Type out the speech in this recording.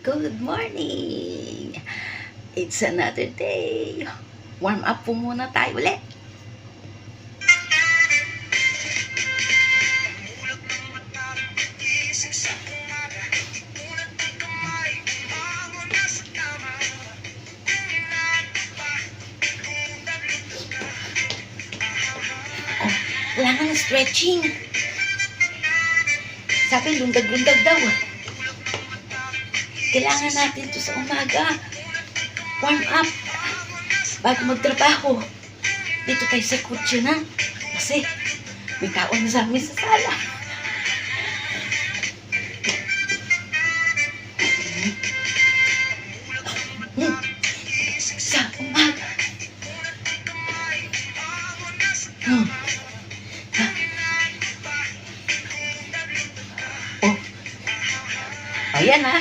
Good morning! It's another day. Warm up po muna tayo ulit. Oh, kailangan ng stretching. Sabi, lundag-lundag daw. Kailangan natin to sa umaga. Warm up. Bago magtrabaho. Dito tayo sa kutsi na. Kasi may tao na sa amin sa sala. Sa umaga. Oh. Ayan ha.